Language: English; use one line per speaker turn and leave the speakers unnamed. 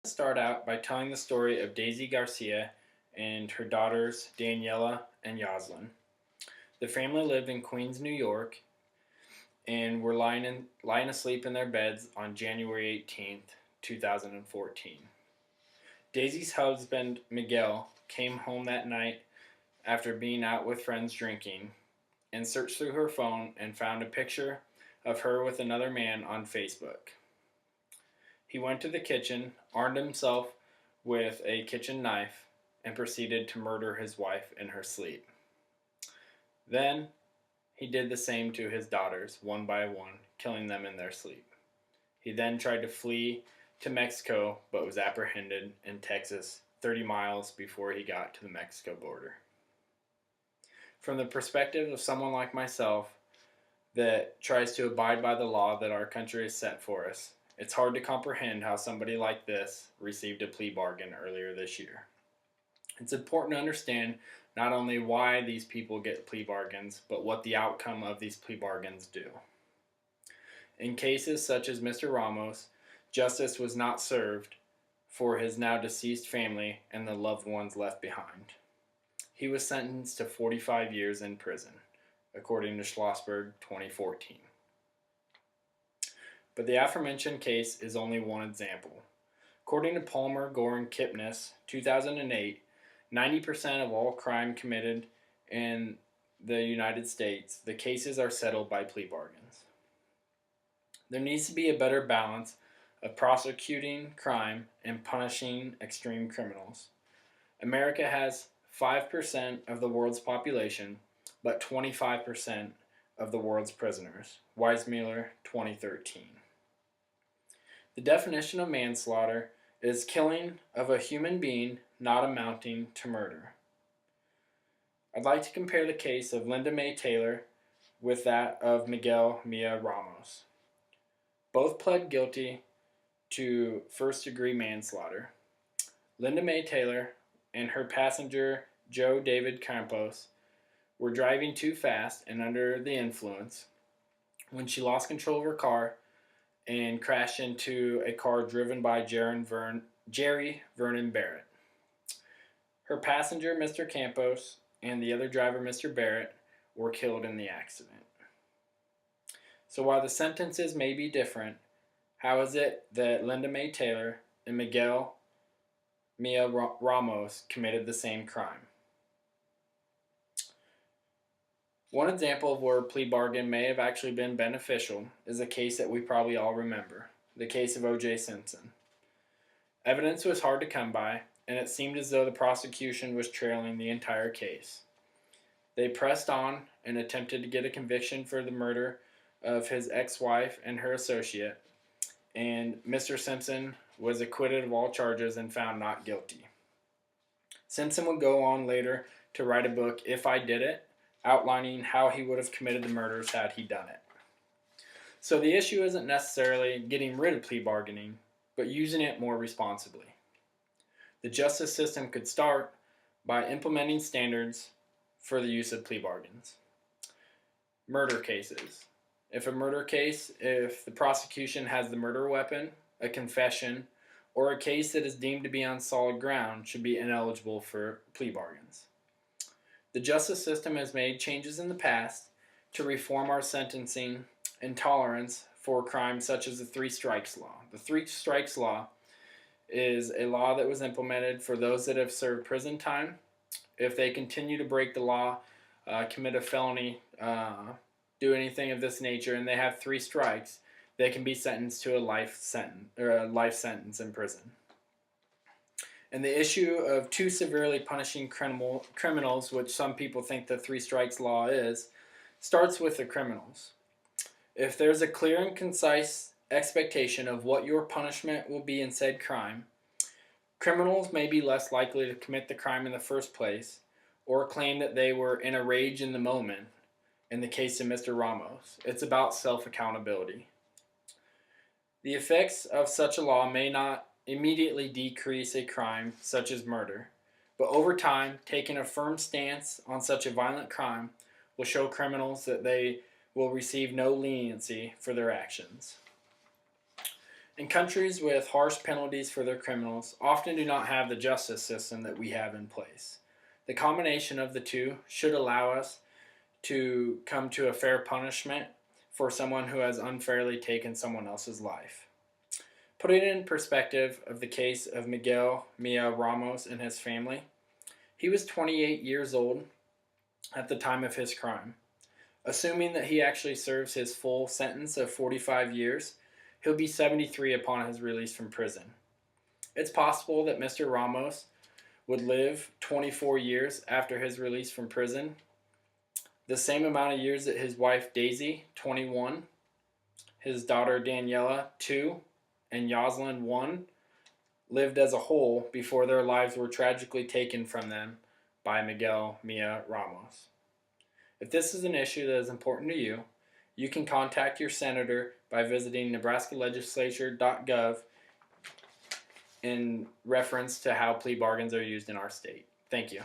Start out by telling the story of Daisy Garcia and her daughters Daniela and Yoslin. The family lived in Queens, New York, and were lying asleep in their beds on January 18th, 2014. Daisy's husband, Miguel, came home that night after being out with friends drinking and searched through her phone and found a picture of her with another man on Facebook. He went to the kitchen, armed himself with a kitchen knife, and proceeded to murder his wife in her sleep. Then he did the same to his daughters, one by one, killing them in their sleep. He then tried to flee to Mexico, but was apprehended in Texas 30 miles before he got to the Mexico border. From the perspective of someone like myself that tries to abide by the law that our country has set for us, it's hard to comprehend how somebody like this received a plea bargain earlier this year. It's important to understand not only why these people get plea bargains, but what the outcome of these plea bargains do. In cases such as Mr. Ramos, justice was not served for his now deceased family and the loved ones left behind. He was sentenced to 45 years in prison, according to Schlossberg 2014. But the aforementioned case is only one example. According to Palmer, Gore, and Kipnis, 2008, 90% of all crime committed in the United States, the cases are settled by plea bargains. There needs to be a better balance of prosecuting crime and punishing extreme criminals. America has 5% of the world's population, but 25% of the world's prisoners. Weissmuller, 2013. The definition of manslaughter is killing of a human being not amounting to murder. I'd like to compare the case of Linda Mae Taylor with that of Miguel Mia Ramos. Both pled guilty to first-degree manslaughter. Linda Mae Taylor and her passenger Joe David Campos were driving too fast and under the influence when she lost control of her car and crashed into a car driven by Jerry Vernon Barrett. Her passenger, Mr. Campos, and the other driver, Mr. Barrett, were killed in the accident. So while the sentences may be different, how is it that Linda Mae Taylor and Miguel Mia Ramos committed the same crime? One example of where a plea bargain may have actually been beneficial is a case that we probably all remember, the case of O.J. Simpson. Evidence was hard to come by, and it seemed as though the prosecution was trailing the entire case. They pressed on and attempted to get a conviction for the murder of his ex-wife and her associate, and Mr. Simpson was acquitted of all charges and found not guilty. Simpson would go on later to write a book, If I Did It, outlining how he would have committed the murders had he done it. So the issue isn't necessarily getting rid of plea bargaining, but using it more responsibly. The justice system could start by implementing standards for the use of plea bargains. Murder cases. If the prosecution has the murder weapon, a confession, or a case that is deemed to be on solid ground, should be ineligible for plea bargains. The justice system has made changes in the past to reform our sentencing and tolerance for crimes such as the Three Strikes Law. The Three Strikes Law is a law that was implemented for those that have served prison time. If they continue to break the law, commit a felony, do anything of this nature, and they have 3 strikes, they can be sentenced to a life sentence in prison. And the issue of too severely punishing criminals, which some people think the 3 strikes law is, starts with the criminals. If there's a clear and concise expectation of what your punishment will be in said crime, criminals may be less likely to commit the crime in the first place or claim that they were in a rage in the moment. In the case of Mr. Ramos, it's about self-accountability. The effects of such a law may not immediately decrease a crime such as murder, but over time, taking a firm stance on such a violent crime will show criminals that they will receive no leniency for their actions. And countries with harsh penalties for their criminals often do not have the justice system that we have in place. The combination of the two should allow us to come to a fair punishment for someone who has unfairly taken someone else's life. Putting it in perspective of the case of Miguel Mia Ramos and his family, he was 28 years old at the time of his crime. Assuming that he actually serves his full sentence of 45 years, he'll be 73 upon his release from prison. It's possible that Mr. Ramos would live 24 years after his release from prison, the same amount of years that his wife Daisy, 21, his daughter Daniela, 2, and Yoslin, 1, lived as a whole before their lives were tragically taken from them by Miguel Mia Ramos. If this is an issue that is important to you, you can contact your senator by visiting nebraskalegislature.gov in reference to how plea bargains are used in our state. Thank you.